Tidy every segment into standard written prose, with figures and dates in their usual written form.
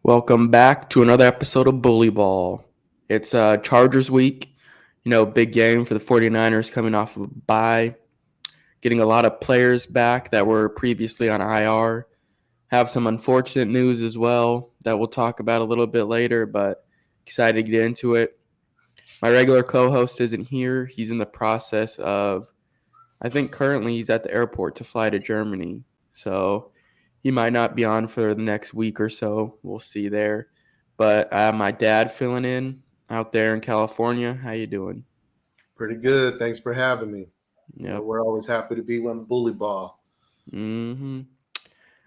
Welcome back to another episode of BullyBall. It's Chargers week. Big game for the 49ers coming off of a bye. Getting a lot of players back that were previously on IR. Have some unfortunate news as well that we'll talk about a little bit later, but excited to get into it. My regular co-host isn't here. He's in the process of, I think currently he's at the airport to fly to Germany. So he might not be on for the next week or so. We'll see there. But I have my dad filling in out there in California. How you doing? Pretty good. Thanks for having me. Yep. We're always happy to be on Bully Ball. Mm-hmm.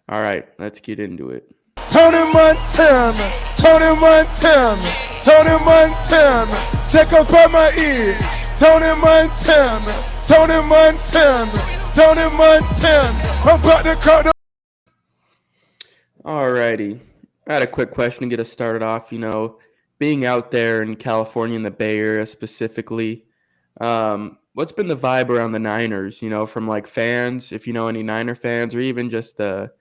All right, let's get into it. Tony Montana, Tony Montana, Tony Montana, check up on my ear. Tony Montana, Tony Montana, Tony Montana, I'm about to cut the. All righty. I had a quick question to get us started off. Being out there in California in the Bay Area specifically, what's been the vibe around the Niners, from like fans, if you know any Niner fans, or even just the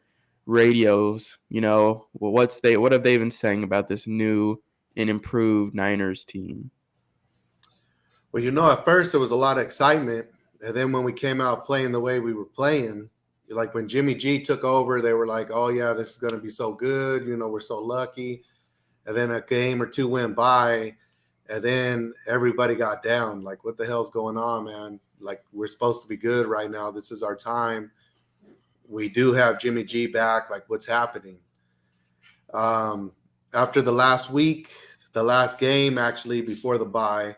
radios, what have they been saying about this new and improved Niners team? Well, at first there was a lot of excitement. And then when we came out playing the way we were playing, like when Jimmy G took over, they were like, oh, yeah, this is going to be so good. We're so lucky. And then a game or two went by, and then everybody got down. Like, what the hell's going on, man? Like, we're supposed to be good right now. This is our time. We do have Jimmy G back. Like, what's happening? After the last week, the last game actually before the bye,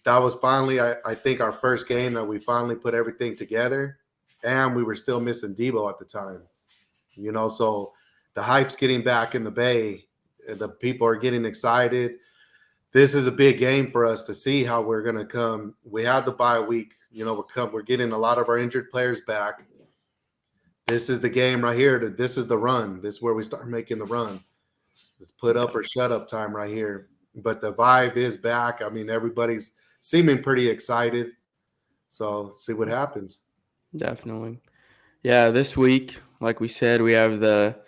that was finally, I think, our first game that we finally put everything together, and we were still missing Debo at the time. So the hype's getting back in the Bay. The people are getting excited. This is a big game for us to see how we're going to come. We had the bye week. We're getting a lot of our injured players back. This is the game right here. This is the run. This is where we start making the run. It's put up or shut up time right here. But the vibe is back. I mean, everybody's seeming pretty excited. So see what happens. Definitely. Yeah, this week, like we said, we have the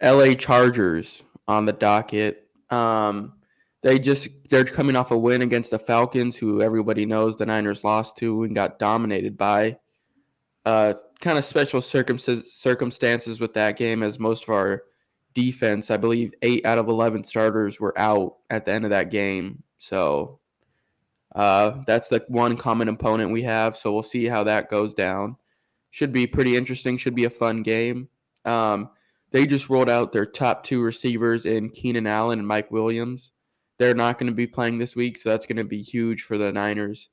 LA Chargers on the docket. They're coming off a win against the Falcons, who everybody knows the Niners lost to and got dominated by. Kind of special circumstances with that game, as most of our defense, I believe 8 out of 11 starters were out at the end of that game. So that's the one common opponent we have. So we'll see how that goes down. Should be pretty interesting. Should be a fun game. They just rolled out their top 2 receivers in Keenan Allen and Mike Williams. They're not going to be playing this week, so that's going to be huge for the Niners,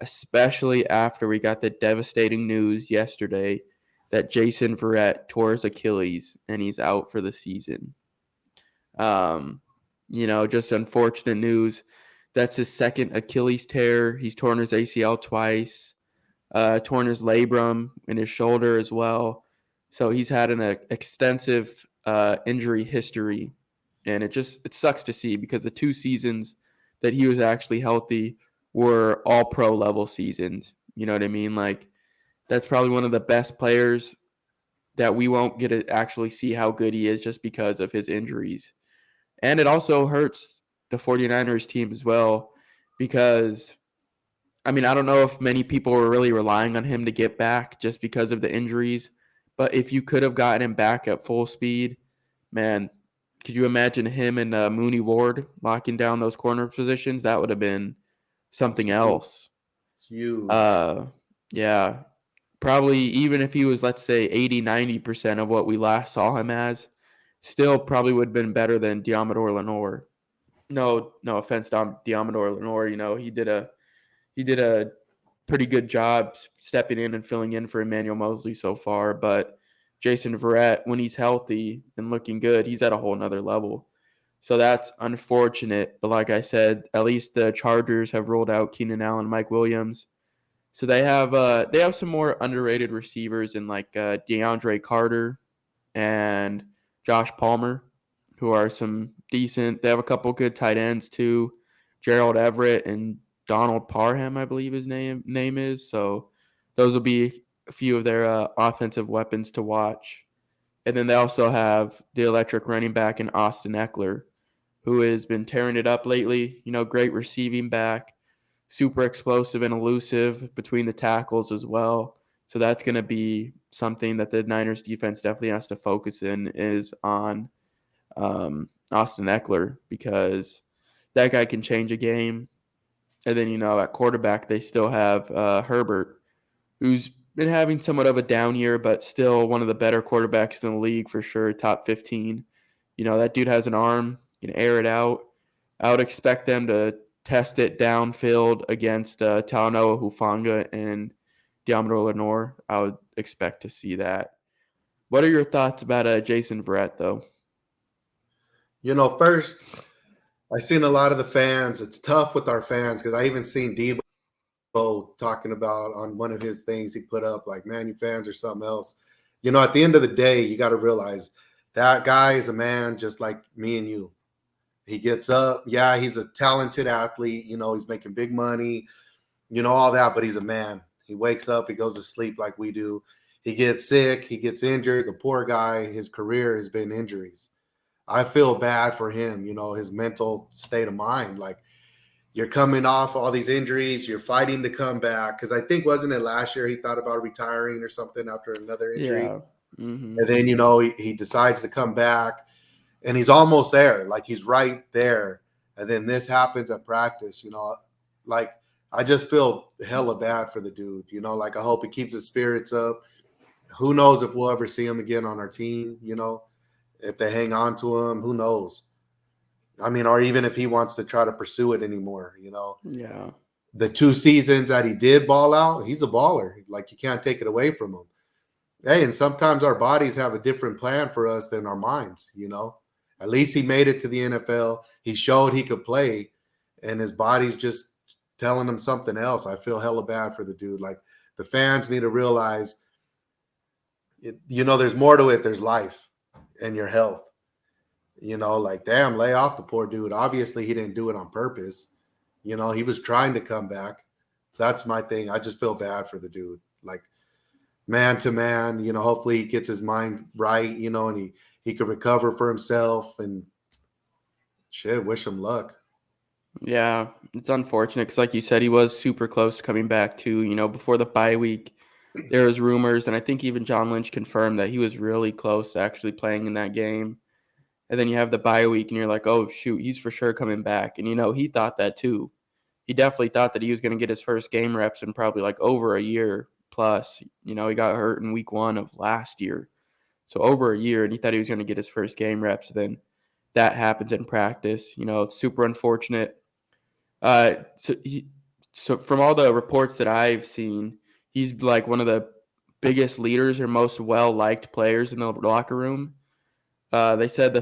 especially after we got the devastating news yesterday that Jason Verrett tore his Achilles and he's out for the season. Just unfortunate news. That's his second Achilles tear. He's torn his ACL twice, torn his labrum in his shoulder as well. So he's had an extensive injury history, and it sucks to see because the 2 seasons that he was actually healthy were all pro level seasons. You know what I mean? Like, that's probably one of the best players that we won't get to actually see how good he is just because of his injuries. And it also hurts the 49ers team as well because, I don't know if many people were really relying on him to get back just because of the injuries. But if you could have gotten him back at full speed, man, could you imagine him and Mooney Ward locking down those corner positions? That would have been something else. Huge. Yeah. Probably even if he was, let's say, 80-90% of what we last saw him as, still probably would have been better than Diamador Lenore. No offense to Diamador Lenore. He did a pretty good job stepping in and filling in for Emmanuel Mosley so far. But Jason Verrett, when he's healthy and looking good, he's at a whole nother level. So that's unfortunate. But like I said, at least the Chargers have rolled out Keenan Allen, Mike Williams. So they have some more underrated receivers in like DeAndre Carter and Josh Palmer, who are some decent. They have a couple good tight ends too, Gerald Everett and Donald Parham, I believe his name is. So those will be a few of their offensive weapons to watch. And then they also have the electric running back in Austin Eckler, who has been tearing it up lately. Great receiving back, super explosive and elusive between the tackles as well. So that's going to be something that the Niners defense definitely has to focus in is on Austin Eckler, because that guy can change a game. And then, at quarterback, they still have Herbert, who's been having somewhat of a down year, but still one of the better quarterbacks in the league for sure, top 15. That dude has an arm, can air it out. I would expect them to test it downfield against Talanoa Hufanga and Diamondro Lenore. I would expect to see that. What are your thoughts about Jason Verrett, though? First, I seen a lot of the fans. It's tough with our fans because I even seen Debo talking about on one of his things he put up, like, man, you fans or something else. At the end of the day, you got to realize that guy is a man just like me and you. He gets up. Yeah, he's a talented athlete. He's making big money, all that, but he's a man. He wakes up, he goes to sleep like we do. He gets sick, he gets injured. The poor guy, his career has been injuries. I feel bad for him, his mental state of mind. Like, you're coming off all these injuries, you're fighting to come back. Because I think, wasn't it last year he thought about retiring or something after another injury? Yeah. Mm-hmm. And then, he decides to come back, and he's almost there. Like, he's right there. And then this happens at practice, like, I just feel hella bad for the dude. Like, I hope he keeps his spirits up. Who knows if we'll ever see him again on our team, if they hang on to him, who knows? I mean, or even if he wants to try to pursue it anymore, Yeah. The 2 seasons that he did ball out, he's a baller. Like, you can't take it away from him. Hey, and sometimes our bodies have a different plan for us than our minds, At least he made it to the NFL. He showed he could play, and his body's just telling him something else. I feel hella bad for the dude. Like, the fans need to realize, there's more to it. There's life and your health. Like, damn, lay off the poor dude. Obviously, he didn't do it on purpose. He was trying to come back. That's my thing. I just feel bad for the dude. Like, man to man, hopefully he gets his mind right, and he can recover for himself, and shit, wish him luck. Yeah, it's unfortunate because, like you said, he was super close to coming back too. Before the bye week, there was rumors, and I think even John Lynch confirmed that he was really close to actually playing in that game. And then you have the bye week, and you're like, oh, shoot, he's for sure coming back. And, he thought that too. He definitely thought that he was going to get his first game reps in probably like over a year plus. He got hurt in week 1 of last year. So over a year, and he thought he was going to get his first game reps. Then that happens in practice. It's super unfortunate. So from all the reports that I've seen, he's like one of the biggest leaders or most well-liked players in the locker room. They said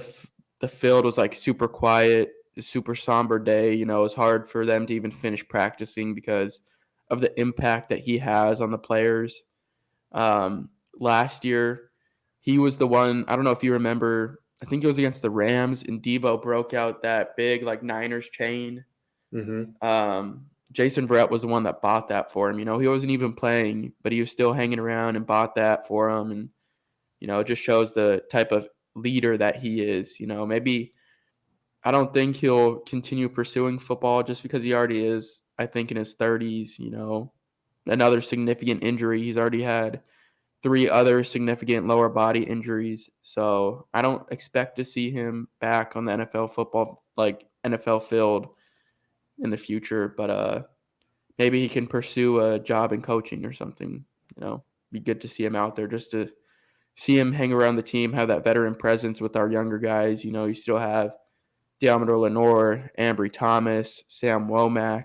the field was like super quiet, a super somber day. It was hard for them to even finish practicing because of the impact that he has on the players. Last year, he was the one, I don't know if you remember, I think it was against the Rams, and Debo broke out that big like Niners chain. Mm-hmm. Jason Verrett was the one that bought that for him. He wasn't even playing, but he was still hanging around and bought that for him. And, it just shows the type of leader that he is. Maybe I don't think he'll continue pursuing football just because he already is, I think, in his 30s. Another significant injury. He's already had 3 other significant lower body injuries. So I don't expect to see him back on the NFL field in the future, but maybe he can pursue a job in coaching or something. Be good to see him out there, just to see him hang around the team, have that veteran presence with our younger guys. You still have Diamondro Lenore, Ambry Thomas, Sam Womack.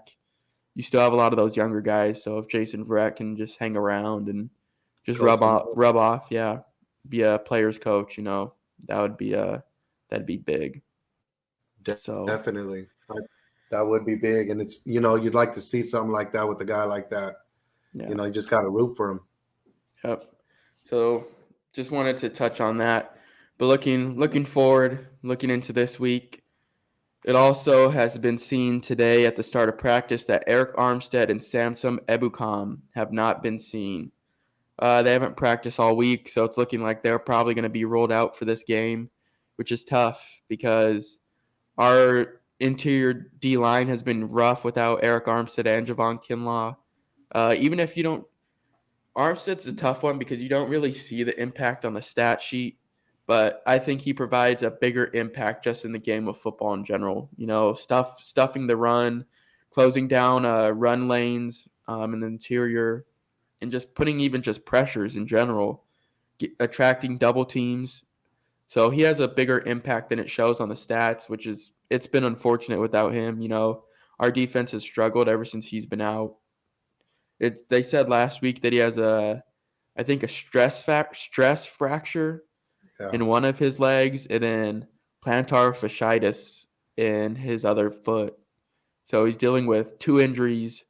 You still have a lot of those younger guys. So if Jason Verrett can just hang around and just rub off, yeah, be a player's coach, that'd be big. So Definitely. That would be big. And it's, you'd like to see something like that with a guy like that. yeah. You just got to root for him. Yep. So just wanted to touch on that. But looking forward, looking into this week, it also has been seen today at the start of practice that Eric Armstead and Samson Ebukam have not been seen. They haven't practiced all week, so it's looking like they're probably going to be rolled out for this game, which is tough because our interior D line has been rough without Eric Armstead and Javon Kinlaw. Even if you don't, Armstead's a tough one because you don't really see the impact on the stat sheet, but I think he provides a bigger impact just in the game of football in general. Stuffing the run, closing down run lanes in the interior, and just putting even just pressures in general, attracting double teams. So he has a bigger impact than it shows on the stats, which is it's been unfortunate without him. Our defense has struggled ever since he's been out. They said last week that he has I think a stress fracture Yeah. in one of his legs, and then plantar fasciitis in his other foot. So he's dealing with 2 injuries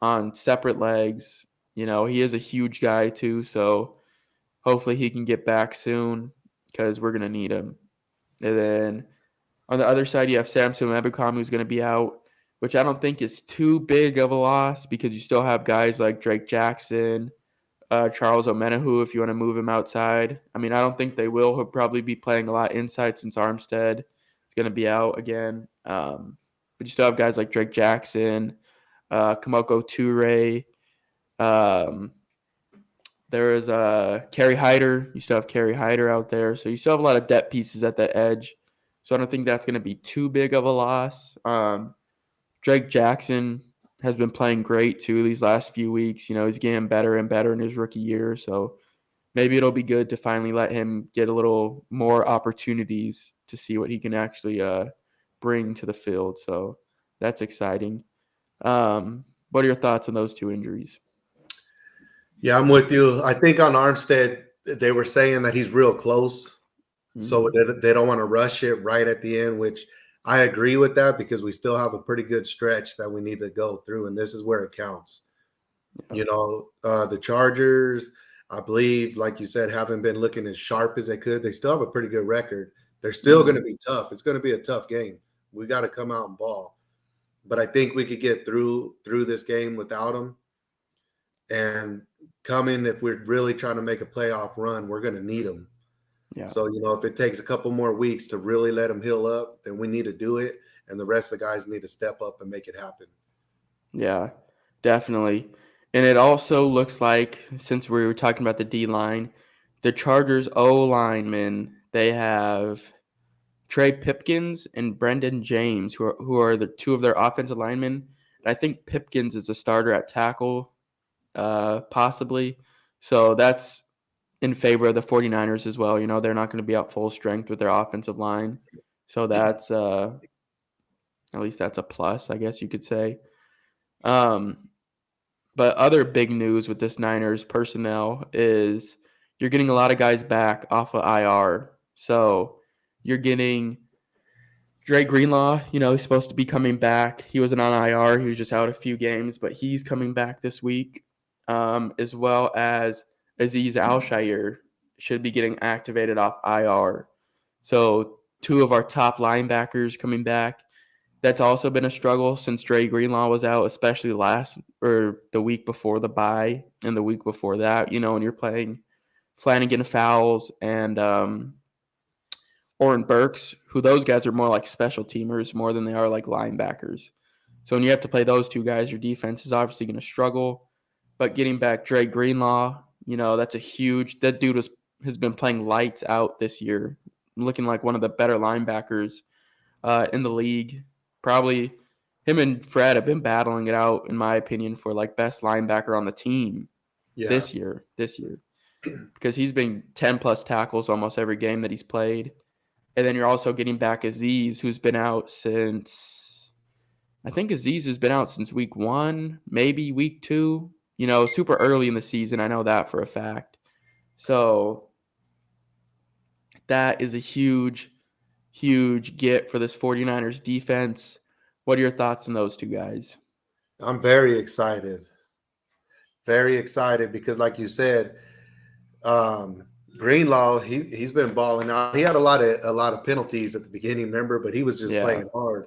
on separate legs. He is a huge guy too, so hopefully he can get back soon because we're gonna need him. And then on the other side, you have Samson Ebukam, who's going to be out, which I don't think is too big of a loss because you still have guys like Drake Jackson, Charles Omenahu, if you want to move him outside. I mean, I don't think they will. He'll probably be playing a lot inside since Armstead is going to be out again. But you still have guys like Drake Jackson, Kamoko Toure. There is Kerry Hyder. You still have Kerry Hyder out there. So you still have a lot of depth pieces at that edge. So I don't think that's going to be too big of a loss. Drake Jackson has been playing great too these last few weeks. He's getting better and better in his rookie year. So maybe it'll be good to finally let him get a little more opportunities to see what he can actually bring to the field. So that's exciting. What are your thoughts on those 2 injuries? Yeah, I'm with you. I think on Armstead, they were saying that he's real close. Mm-hmm. So they don't want to rush it right at the end, which I agree with that because we still have a pretty good stretch that we need to go through, and this is where it counts. Yeah. The Chargers, I believe, like you said, haven't been looking as sharp as they could. They still have a pretty good record. They're still going to be tough. It's going to be a tough game. We got to come out and ball. But I think we could get through this game without them. And coming, if we're really trying to make a playoff run, we're going to need them. Yeah. So, if it takes a couple more weeks to really let them heal up, then we need to do it. And the rest of the guys need to step up and make it happen. Yeah, definitely. And it also looks like, since we were talking about the D-line, the Chargers O-linemen, they have Trey Pipkins and Brendan James, who are the 2 of their offensive linemen. And I think Pipkins is a starter at tackle, possibly. So that's in favor of the 49ers as well. They're not going to be at full strength with their offensive line. So that's at least that's a plus, I guess you could say. But other big news with this Niners personnel is you're getting a lot of guys back off of IR. So you're getting Dre Greenlaw, he's supposed to be coming back. He wasn't on IR. He was just out a few games, but he's coming back this week, as well as Azeez Al-Shaair should be getting activated off IR. So 2 of our top linebackers coming back. That's also been a struggle since Dre Greenlaw was out, especially the week before the bye and the week before that. When you're playing Flanagan Fowles and Oren Burks, who those guys are more like special teamers more than they are like linebackers. So when you have to play those 2 guys, your defense is obviously going to struggle. But getting back Dre Greenlaw, that's that dude has been playing lights out this year, looking like one of the better linebackers in the league. Probably him and Fred have been battling it out, in my opinion, for like best linebacker on the team this year, because he's been 10 plus tackles almost every game that he's played. And then you're also getting back Azeez, who's been out since, I think Azeez has been out since week 1, maybe week 2, super early in the season. I know that for a fact. So that is a huge get for this 49ers defense. What are your thoughts on those 2 guys? I'm very excited. Very excited because, like you said, Greenlaw, he's been balling out. He had a lot of penalties at the beginning, remember, but he was just playing hard.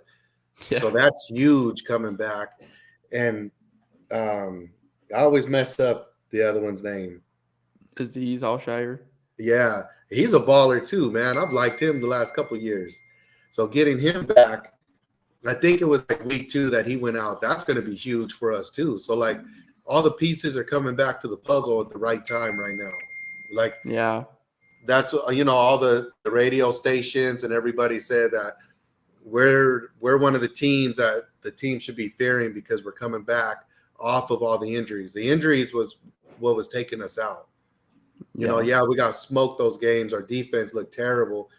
Yeah. So that's huge coming back. And I always mess up the other one's name. Aziz Alshire. Yeah, he's a baller too, man. I've liked him the last couple years. So getting him back, I think it was like week 2 that he went out. That's going to be huge for us too. So like all the pieces are coming back to the puzzle at the right time right now. Like Yeah. that's all the radio stations and everybody said that we're one of the teams that the team should be fearing because we're coming back off of all the injuries. The injuries was what was taking us out. Yeah. We got smoked those games. Our defense looked terrible,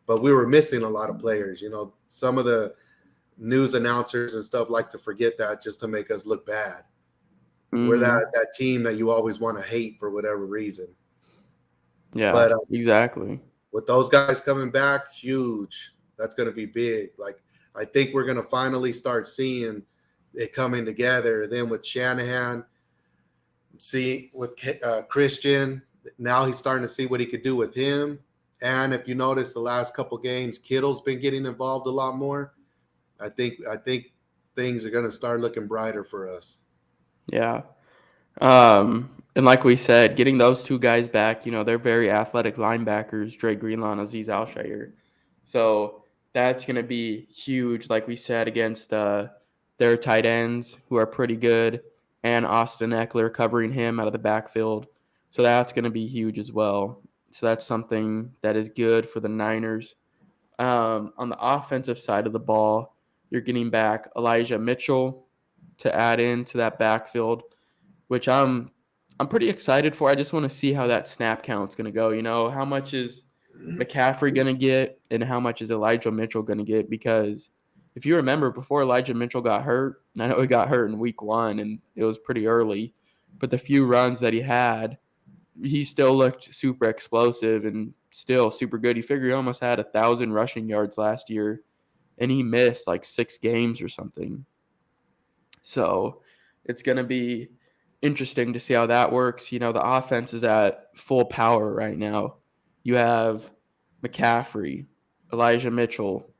but we were missing a lot of players. Some of the news announcers and stuff like to forget that just to make us look bad. We're that team that you always want to hate for whatever reason. Yeah, But exactly. with those guys coming back, huge. That's going to be big. Like I think we're going to finally start seeing it coming together. Then with Shanahan, see with Christian, now he's starting to see what he could do with him. And if you notice the last couple games, Kittle's been getting involved a lot more. I think things are going to start looking brighter for us. Yeah. And like we said, getting those two guys back, they're very athletic linebackers, Dre Greenlaw and Aziz Alshire. So that's going to be huge, like we said, against their tight ends who are pretty good, and Austin Eckler covering him out of the backfield. So that's going to be huge as well. So that's something that is good for the Niners. On the offensive side of the ball, you're getting back Elijah Mitchell to add into that backfield, which I'm pretty excited for. I just want to see how that snap count's going to go. How much is McCaffrey going to get and how much is Elijah Mitchell going to get? Because if you remember, before Elijah Mitchell got hurt, I know he got hurt in week 1 and it was pretty early, but the few runs that he had, he still looked super explosive and still super good. You figure he almost had 1,000 rushing yards last year and he missed like 6 games or something. So it's going to be interesting to see how that works. The offense is at full power right now. You have McCaffrey, Elijah Mitchell,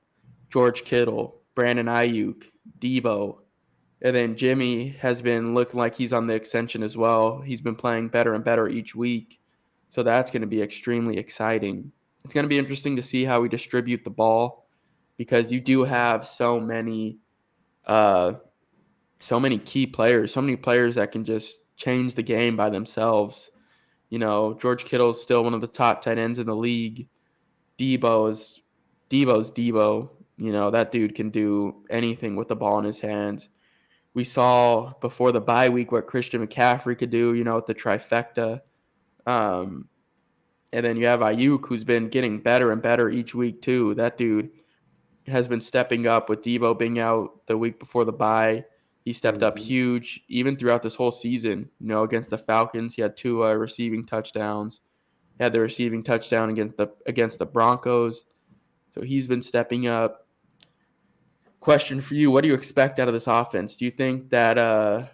George Kittle, Brandon Ayuk, Debo, and then Jimmy has been looking like he's on the ascension as well. He's been playing better and better each week. So that's going to be extremely exciting. It's going to be interesting to see how we distribute the ball because you do have so many key players, so many players that can just change the game by themselves. George Kittle is still one of the top tight ends in the league. Debo's Debo. That dude can do anything with the ball in his hands. We saw before the bye week what Christian McCaffrey could do, with the trifecta. And then you have Ayuk, who's been getting better and better each week too. That dude has been stepping up with Debo being out the week before the bye. He stepped up huge even throughout this whole season. Against the Falcons, he had 2 receiving touchdowns. He had the receiving touchdown against the Broncos. So he's been stepping up. Question for you, what do you expect out of this offense? Do you think that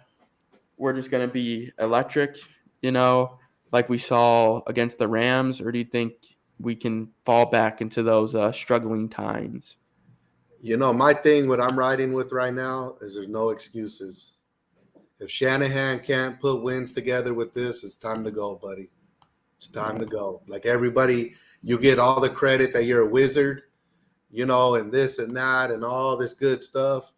we're just going to be electric, like we saw against the Rams, or do you think we can fall back into those struggling times? My thing, what I'm riding with right now is there's no excuses. If Shanahan can't put wins together with this, it's time to go, buddy. It's time to go. Like everybody, you get all the credit that you're a wizard, and this and that and all this good stuff.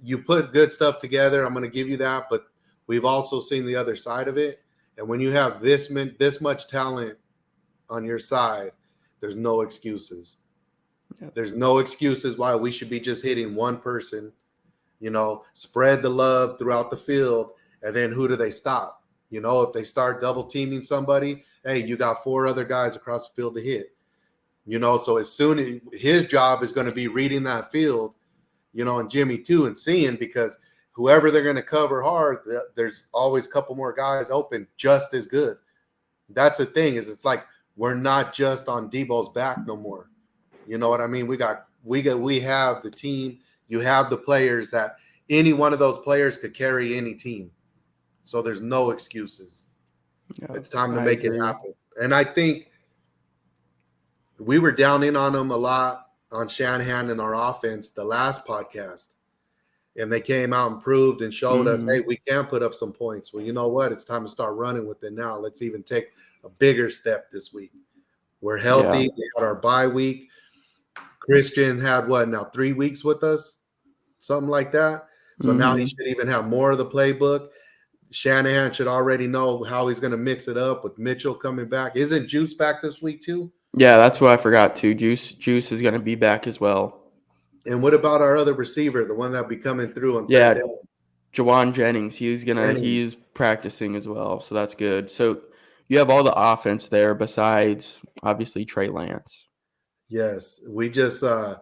You put good stuff together, I'm going to give you that, but we've also seen the other side of it. And when you have this much talent on your side, there's no excuses. Yep. There's no excuses why we should be just hitting one person, spread the love throughout the field. And then who do they stop? If they start double teaming somebody, hey, you got 4 other guys across the field to hit. So as soon as his job is going to be reading that field, and Jimmy too, and seeing, because whoever they're going to cover hard, there's always a couple more guys open just as good. That's the thing, is it's like we're not just on Debo's back no more. You know what I mean? We have the team. You have the players that any one of those players could carry any team. So there's no excuses. Yeah, it's time to make it happen. And I think we were down in on them a lot on Shanahan and our offense the last podcast. And they came out and proved and showed us, hey, we can put up some points. Well, you know what? It's time to start running with it now. Let's even take a bigger step this week. We're healthy. Yeah. We had our bye week. Christian had now 3 weeks with us, something like that. So now he should even have more of the playbook. Shanahan should already know how he's going to mix it up with Mitchell coming back. Isn't Juice back this week too? Yeah, that's what I forgot too. Juice is going to be back as well. And what about our other receiver, the one that'll be coming through on Yeah, third down? Jawan Jennings, he's practicing as well, so that's good. So you have all the offense there besides obviously Trey Lance. Yes, we just and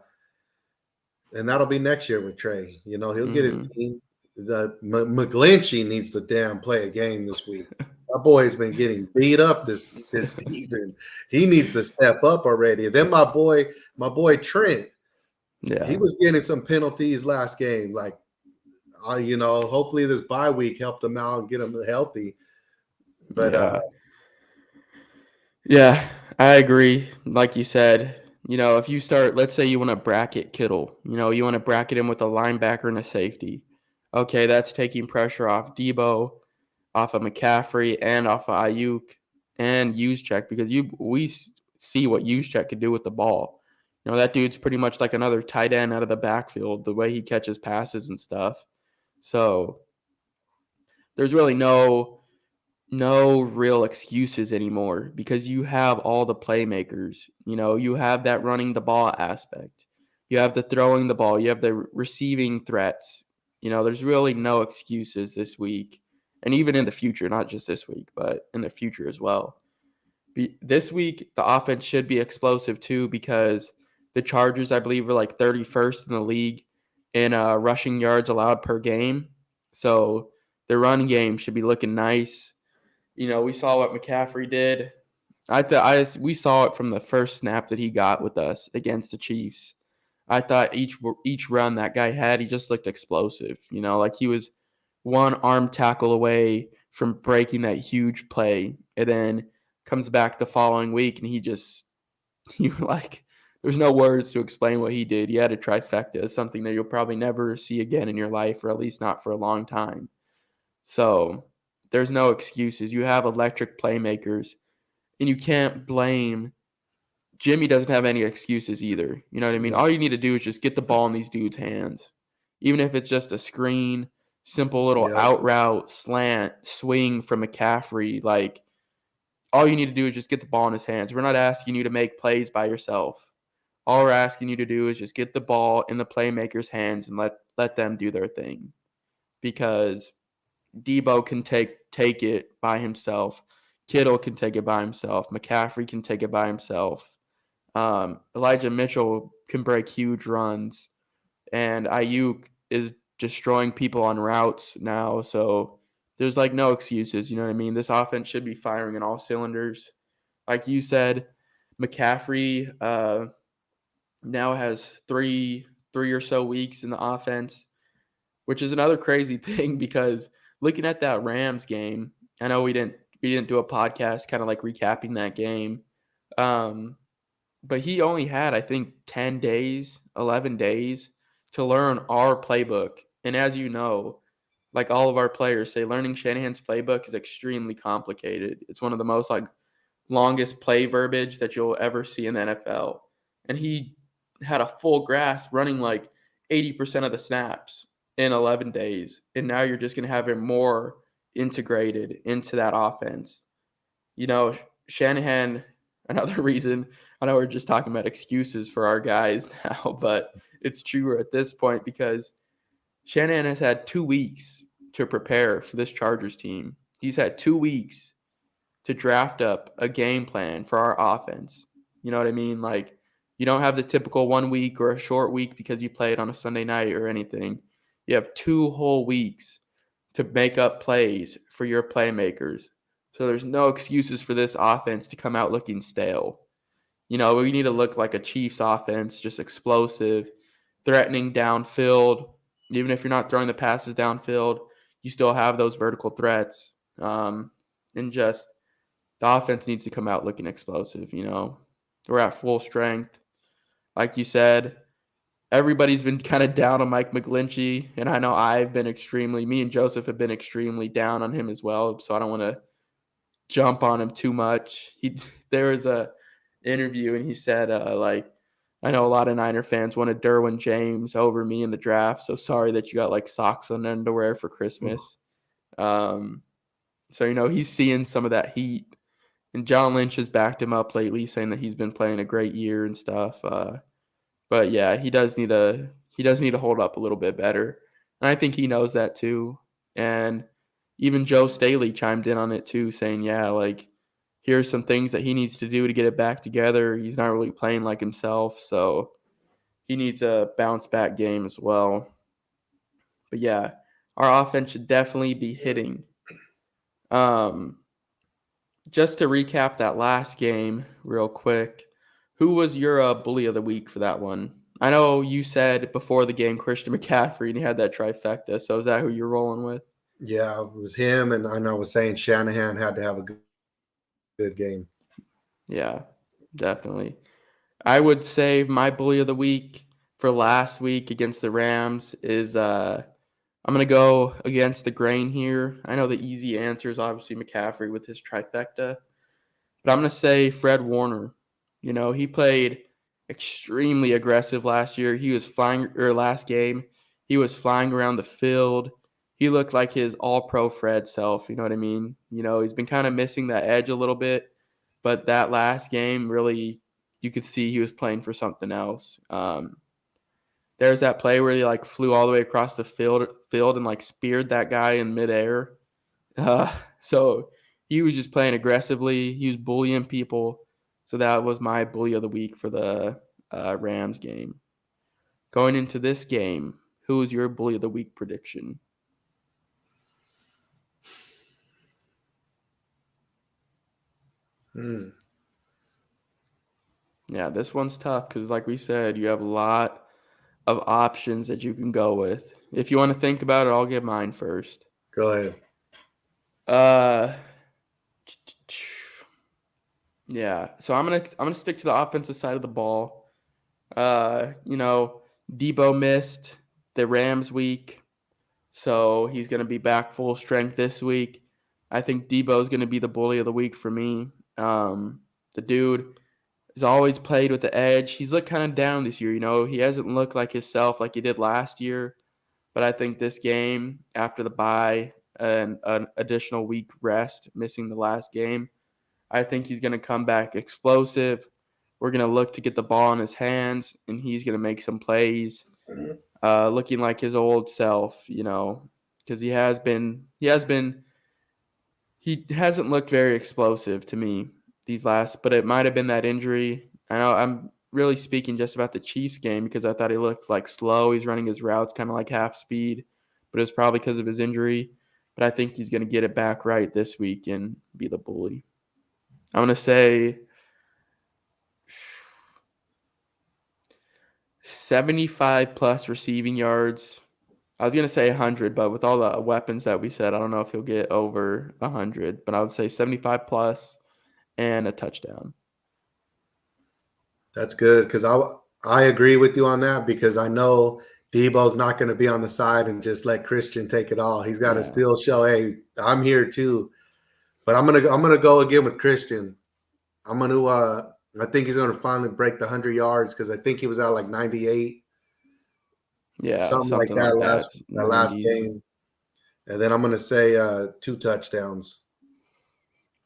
that'll be next year with Trey. He'll get his team. The McGlinchey needs to damn play a game this week. That boy's been getting beat up this season. He needs to step up already. Then my boy Trent, he was getting some penalties last game. Like, hopefully this bye week helped him out and get him healthy. But yeah, I agree. Like you said, if you start, let's say you want to bracket Kittle, you want to bracket him with a linebacker and a safety. Okay, that's taking pressure off Debo, off of McCaffrey, and off of Ayuk and Juszczyk, because we see what Juszczyk could do with the ball. That dude's pretty much like another tight end out of the backfield, the way he catches passes and stuff. So there's really no real excuses anymore because you have all the playmakers. You have that running the ball aspect. You have the throwing the ball. You have the receiving threats. There's really no excuses this week. And even in the future, not just this week, but in the future as well. This week, the offense should be explosive too because the Chargers, I believe, are like 31st in the league in rushing yards allowed per game. So their run game should be looking nice. We saw what McCaffrey did. We saw it from the first snap that he got with us against the Chiefs. I thought each run that guy had, he just looked explosive. Like he was one arm tackle away from breaking that huge play, and then comes back the following week, and there's no words to explain what he did. He had a trifecta, something that you'll probably never see again in your life, or at least not for a long time. So there's no excuses. You have electric playmakers, and you can't blame Jimmy. Doesn't have any excuses either. You know what I mean? All you need to do is just get the ball in these dudes' hands. Even if it's just a screen, simple little out route, slant, swing from McCaffrey, like all you need to do is just get the ball in his hands. We're not asking you to make plays by yourself. All we're asking you to do is just get the ball in the playmakers' hands and let them do their thing. Because Debo can take it by himself. Kittle can take it by himself. McCaffrey can take it by himself. Elijah Mitchell can break huge runs. And Ayuk is destroying people on routes now. So there's like no excuses. You know what I mean? This offense should be firing in all cylinders. Like you said, McCaffrey now has three or so weeks in the offense, which is another crazy thing because looking at that Rams game, I know we didn't do a podcast kind of like recapping that game. But he only had, I think, 10 days, 11 days to learn our playbook. And as you know, like all of our players say, learning Shanahan's playbook is extremely complicated. It's one of the most longest play verbiage that you'll ever see in the NFL. And he had a full grasp running 80% of the snaps in 11 days. And now you're just going to have him more integrated into that offense. Shanahan, another reason, I know we're just talking about excuses for our guys now, but it's true at this point because Shanahan has had 2 weeks to prepare for this Chargers team. He's had 2 weeks to draft up a game plan for our offense. You know what I mean? You don't have the typical 1 week or a short week because you played on a Sunday night or anything. You have 2 whole weeks to make up plays for your playmakers. So there's no excuses for this offense to come out looking stale. We need to look like a Chiefs offense, just explosive, threatening downfield. Even if you're not throwing the passes downfield, you still have those vertical threats. And just the offense needs to come out looking explosive. We're at full strength. Like you said, everybody's been kind of down on Mike McGlinchey, and I know me and Joseph have been extremely down on him as well. So I don't want to jump on him too much. There was a interview and he said like, I know a lot of Niner fans wanted Derwin James over me in the draft, so sorry that you got like socks and underwear for Christmas. So he's seeing some of that heat, and John Lynch has backed him up lately, saying that he's been playing a great year and stuff. But yeah, he does need to hold up a little bit better, and I think he knows that too. And even Joe Staley chimed in on it too, saying, yeah, like, here's some things that he needs to do to get it back together. He's not really playing like himself, so he needs a bounce back game as well. But yeah, our offense should definitely be hitting. Just to recap that last game real quick, who was your bully of the week for that one? I know you said before the game Christian McCaffrey, and he had that trifecta. So is that who you're rolling with? Yeah, it was him, and I was saying Shanahan had to have a good game. Yeah, definitely. I would say my bully of the week for last week against the Rams is I'm going to go against the grain here. I know the easy answer is obviously McCaffrey with his trifecta, but I'm going to say Fred Warner. He played extremely aggressive last year. Last game, he was flying around the field. He looked like his all-pro Fred self, you know what I mean? He's been kind of missing that edge a little bit, but that last game really, you could see he was playing for something else. There's that play where he like flew all the way across the field and like speared that guy in midair. So he was just playing aggressively. He was bullying people. So that was my bully of the week for the Rams game. Going into this game, who is your bully of the week prediction? Yeah, this one's tough because, like we said, you have a lot of options that you can go with. If you want to think about it, I'll give mine first. Go ahead. Yeah, so I'm gonna stick to the offensive side of the ball. Debo missed the Rams week, so he's gonna be back full strength this week. I think Debo's gonna be the bully of the week for me. The dude has always played with the edge. He's looked kind of down this year. He hasn't looked like himself like he did last year. But I think this game, after the bye and an additional week rest, missing the last game, I think he's going to come back explosive. We're going to look to get the ball in his hands, and he's going to make some plays, looking like his old self, because he hasn't looked very explosive to me but it might have been that injury. I know I'm really speaking just about the Chiefs game because I thought he looked like slow. He's running his routes kind of like half speed, but it was probably because of his injury. But I think he's going to get it back right this week and be the bully. I'm going to say 75 plus receiving yards. I was going to say 100, but with all the weapons that we said, I don't know if he'll get over 100. But I would say 75 plus and a touchdown. That's good because I agree with you on that because I know Debo's not going to be on the side and just let Christian take it all. He's got to still show, hey, I'm here too. But I'm gonna go again with Christian. I think he's gonna finally break the 100 yards because I think he was at like 98. Yeah, something like that last game. And then I'm gonna say 2 touchdowns.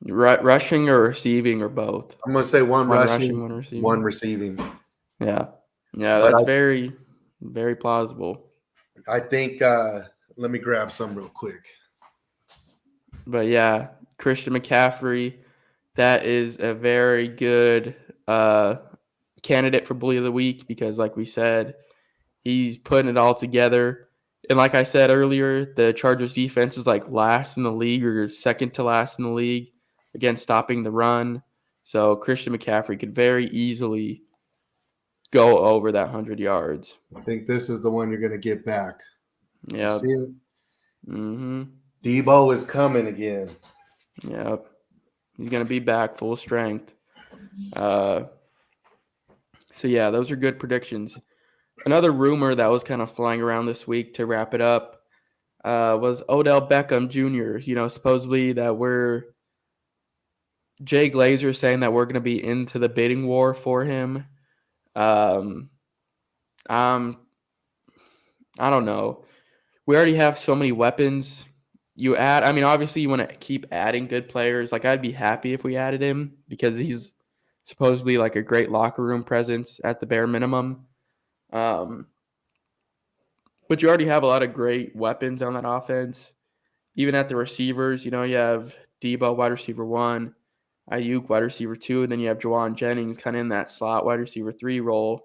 Rushing or receiving or both? I'm gonna say one rushing, one receiving. Yeah, that's very, very plausible. I think. Let me grab some real quick. But yeah, Christian McCaffrey, that is a very good candidate for bully of the week because, like we said, he's putting it all together. And like I said earlier, the Chargers defense is like last in the league or second to last in the league against stopping the run. So Christian McCaffrey could very easily go over that 100 yards. I think this is the one you're going to get back. Yeah. See it? Mm-hmm. Debo is coming again. Yep. He's going to be back full strength. So, yeah, those are good predictions. Another rumor that was kind of flying around this week to wrap it up was Odell Beckham Jr. Supposedly that we're Jay Glazer saying that we're going to be into the bidding war for him. Um, um, I don't know. We already have so many weapons. I mean, obviously, you want to keep adding good players. Like, I'd be happy if we added him because he's supposedly like a great locker room presence at the bare minimum. Um, but you already have a lot of great weapons on that offense. Even at the receivers, you have Debo, wide receiver 1, Ayuk, wide receiver 2, and then you have Juwan Jennings kind of in that slot wide receiver 3 role,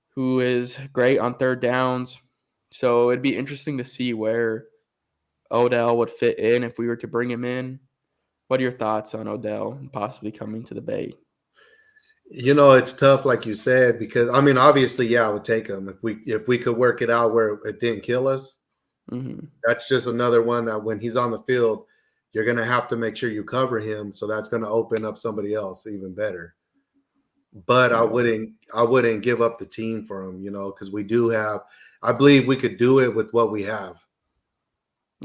who is great on third downs. So it'd be interesting to see where Odell would fit in if we were to bring him in. What are your thoughts on Odell possibly coming to the Bay? It's tough, like you said, because I mean, obviously, yeah, I would take him if we could work it out where it didn't kill us. Mm-hmm. That's just another one that when he's on the field, you're going to have to make sure you cover him. So that's going to open up somebody else even better. But Yeah. I wouldn't give up the team for him, because we do have. I believe we could do it with what we have.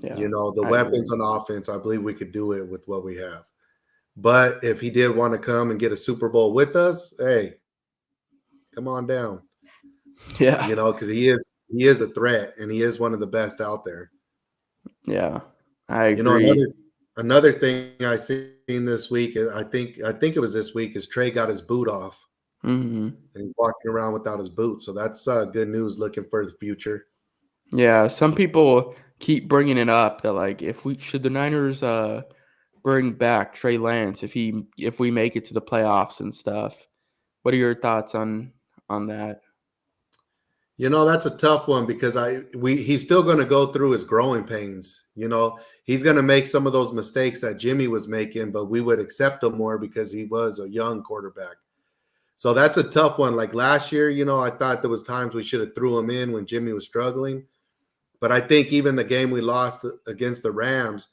Yeah. The I weapons agree. on offense. I believe we could do it with what we have. But if he did want to come and get a Super Bowl with us, hey, come on down. Yeah. Because he is a threat and he is one of the best out there. Yeah. I You know, agree. another thing I seen this week, I think it was this week, is Trey got his boot off Mm-hmm. and he's walking around without his boot. So that's good news looking for the future. Yeah. Some people keep bringing it up that like if the Niners bring back Trey Lance if we make it to the playoffs and stuff. What are your thoughts on that? That's a tough one because he's still going to go through his growing pains. He's going to make some of those mistakes that Jimmy was making, but we would accept him more because he was a young quarterback. So that's a tough one. Like last year, I thought there was times we should have threw him in when Jimmy was struggling. But I think even the game we lost against the Rams,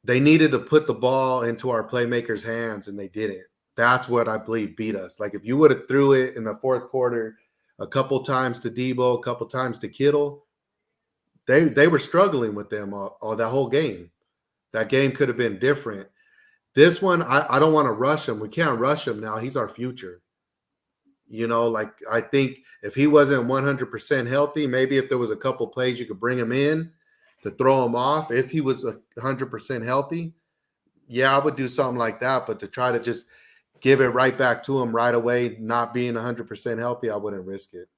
they needed to put the ball into our playmakers' hands, and they didn't. That's what I believe beat us. Like if you would have threw it in the fourth quarter a couple times to Debo, a couple times to Kittle, they were struggling with them all that whole game. That game could have been different. This one, I don't want to rush him. We can't rush him now. He's our future. Like I think if he wasn't 100% healthy, maybe if there was a couple plays you could bring him in to throw him off. If he was 100% healthy, yeah, I would do something like that. But to try to just give it right back to him right away, not being 100% healthy, I wouldn't risk it.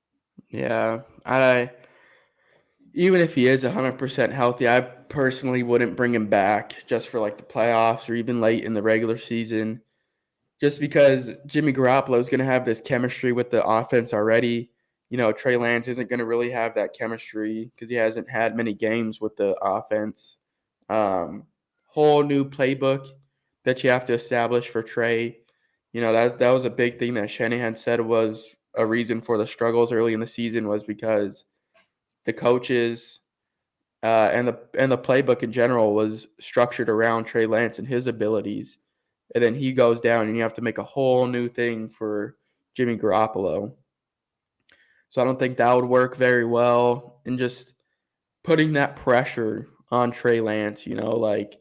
Yeah. Even if he is 100% healthy, I personally wouldn't bring him back just for like the playoffs or even late in the regular season. Just because Jimmy Garoppolo is going to have this chemistry with the offense already. Trey Lance isn't going to really have that chemistry because he hasn't had many games with the offense. Whole new playbook that you have to establish for Trey. That was a big thing that Shanahan said was a reason for the struggles early in the season was because the coaches and the playbook in general was structured around Trey Lance and his abilities. And then he goes down and you have to make a whole new thing for Jimmy Garoppolo. So I don't think that would work very well. And just putting that pressure on Trey Lance, like,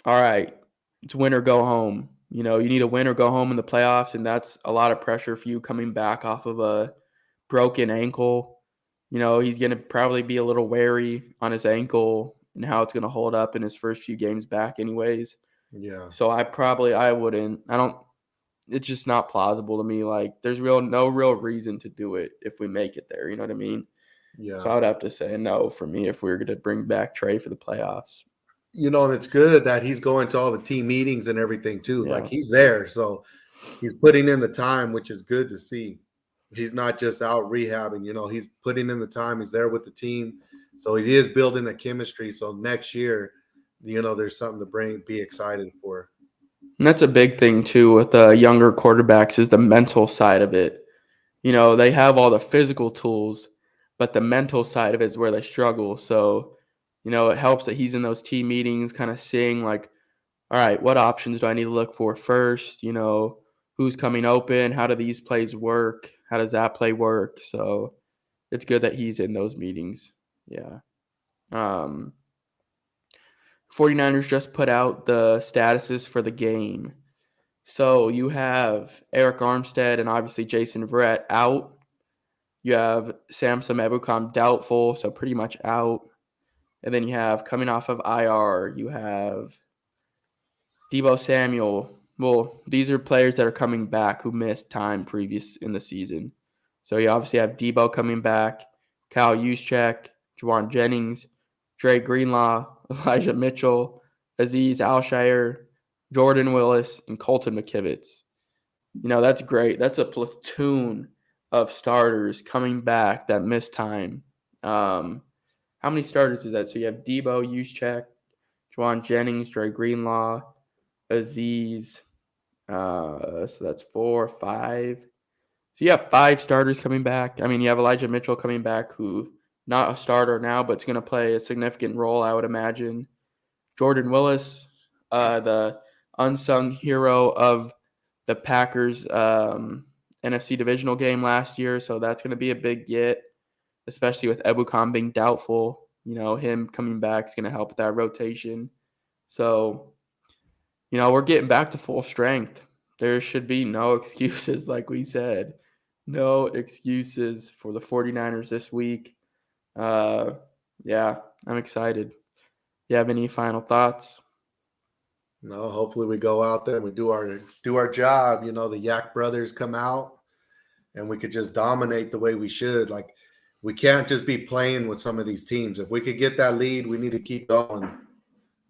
all right, it's win or go home. You need a win or go home in the playoffs, and that's a lot of pressure for you coming back off of a broken ankle. He's going to probably be a little wary on his ankle and how it's going to hold up in his first few games back anyways. Yeah. So I wouldn't. It's just not plausible to me. Like there's no real reason to do it if we make it there. You know what I mean? Yeah. So I would have to say no for me if we were going to bring back Trey for the playoffs. And it's good that he's going to all the team meetings and everything too. Yeah. Like he's there. So he's putting in the time, which is good to see. He's not just out rehabbing, he's putting in the time. He's there with the team. So he is building a chemistry. So next year, there's something to be excited for. And that's a big thing too with the younger quarterbacks is the mental side of it. They have all the physical tools, but the mental side of it is where they struggle. So, it helps that he's in those team meetings kind of seeing like, all right, what options do I need to look for first? Who's coming open? How do these plays work? How does that play work? So it's good that he's in those meetings. Yeah. 49ers just put out the statuses for the game. So you have Eric Armstead and obviously Jason Verrett out. You have Samson Ebukam doubtful, so pretty much out. And then you have coming off of IR, you have Deebo Samuel. Well, these are players that are coming back who missed time previous in the season. So you obviously have Deebo coming back, Kyle Juszczyk, Juwan Jennings, Dre Greenlaw, Elijah Mitchell, Azeez Alshire, Jordan Willis, and Colton McKivitz. That's great. That's a platoon of starters coming back that missed time. How many starters is that? So you have Deebo, Juszczyk, Juwan Jennings, Dre Greenlaw, Azeez. So that's 4, 5. So you have 5 starters coming back. I mean, you have Elijah Mitchell coming back, who not a starter now, but it's going to play a significant role, I would imagine. Jordan Willis, the unsung hero of the Packers NFC divisional game last year. So that's going to be a big get, especially with Ebukam being doubtful. Him coming back is going to help with that rotation. So, we're getting back to full strength. There should be no excuses, like we said. No excuses for the 49ers this week. Yeah, I'm excited. You have any final thoughts? No, hopefully we go out there and we do our job. The Yak brothers come out and we could just dominate the way we should. Like, we can't just be playing with some of these teams. If we could get that lead, we need to keep going.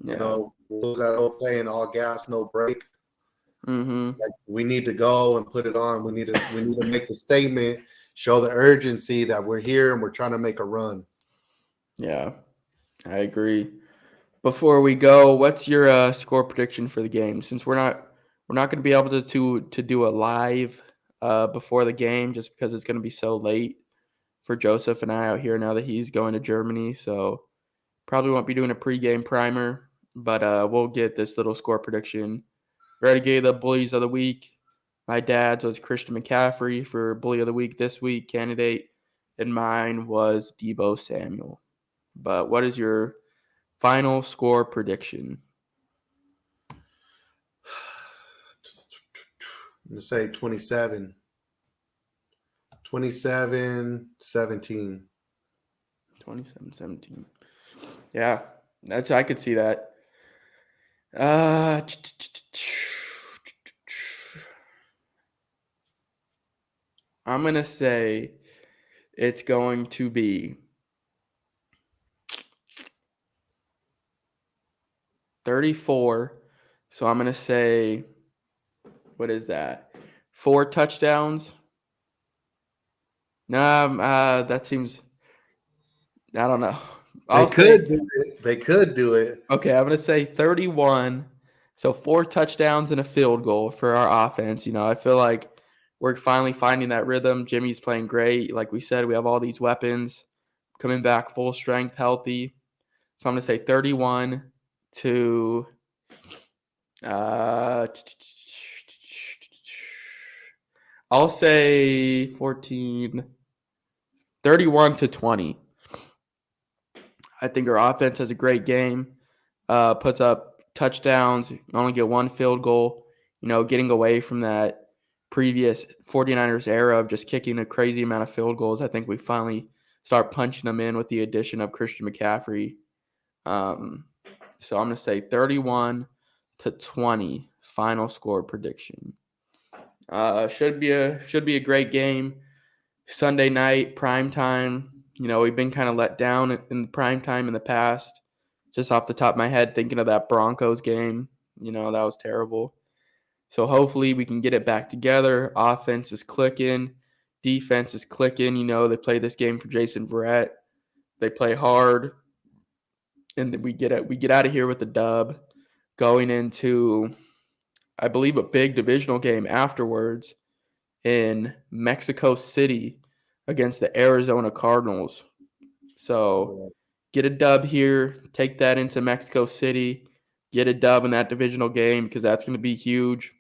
Yeah. What's that old saying, all gas, no brake? Mm-hmm. Like, we need to go and put it on. We need to make the statement, show the urgency that we're here and we're trying to make a run. Yeah, I agree. Before we go, what's your score prediction for the game? Since we're not going to be able to do a live before the game, just because it's going to be so late for Joseph and I out here now that he's going to Germany. So probably won't be doing a pregame primer, but we'll get this little score prediction. Ready to get the bullies of the week. My dad's was Christian McCaffrey for bully of the week this week candidate, and mine was Deebo Samuel. But what is your final score prediction? I'm going to say 27. 27-17. 27-17. Yeah, I could see that. I'm going to say it's going to be 34. So I'm going to say, what is that? 4 touchdowns? No, that seems, I don't know. They could do it. Okay, I'm going to say 31. So 4 touchdowns and a field goal for our offense. I feel like we're finally finding that rhythm. Jimmy's playing great. Like we said, we have all these weapons coming back full strength, healthy. So I'm going to say 31 to I'll say 31 to 20. I think our offense has a great game, puts up touchdowns, only get 1 field goal, getting away from that previous 49ers era of just kicking a crazy amount of field goals. I think we finally start punching them in with the addition of Christian McCaffrey. So I'm going to say 31 to 20 final score prediction. Should be a great game. Sunday night, prime time. We've been kind of let down in prime time in the past. Just off the top of my head, thinking of that Broncos game, that was terrible. So hopefully we can get it back together. Offense is clicking. Defense is clicking. They play this game for Jason Verrett. They play hard. And then we get out of here with the dub, going into, I believe, a big divisional game afterwards in Mexico City against the Arizona Cardinals. So get a dub here, take that into Mexico City, get a dub in that divisional game because that's going to be huge.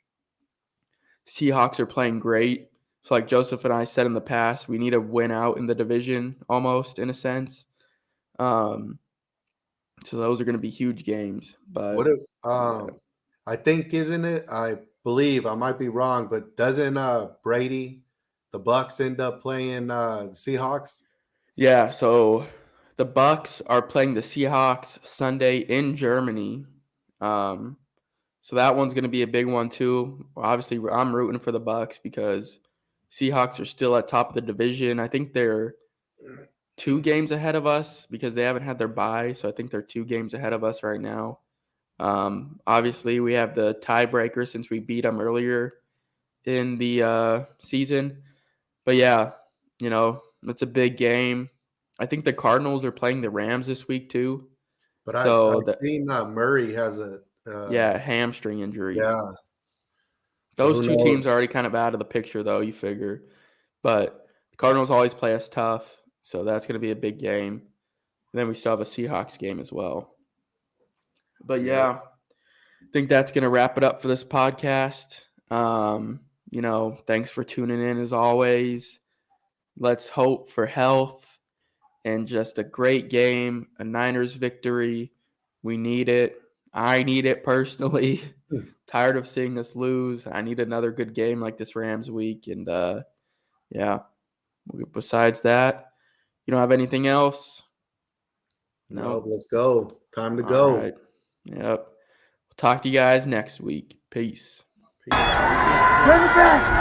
Seahawks are playing great. So like Joseph and I said in the past, we need to win out in the division almost in a sense. So those are going to be huge games. But What if, I think, isn't it? I believe, I might be wrong, but doesn't Brady, the Bucks, end up playing the Seahawks? yeah, so the Bucks are playing the Seahawks Sunday in Germany. Um, so that one's going to be a big one too. Obviously, I'm rooting for the Bucks because Seahawks are still at top of the division. I think they're 2 games ahead of us because they haven't had their bye. So I think they're 2 games ahead of us right now. Obviously, we have the tiebreaker since we beat them earlier in the season. But yeah, it's a big game. I think the Cardinals are playing the Rams this week too. But So I've seen Murray has a hamstring injury. yeah. So Those who 2 teams knows? are already kind of out of the picture, though, you figure. But the Cardinals always play us tough, so that's going to be a big game. And then we still have a Seahawks game as well. But yeah, I think that's going to wrap it up for this podcast. Thanks for tuning in as always. Let's hope for health and just a great game, a Niners victory. We need it. I need it personally. Tired of seeing us lose. I need another good game like this Rams week. And yeah, besides that, you don't have anything else? No, let's go. Time to go. All right. Yep. We'll talk to you guys next week. Peace. Send it back.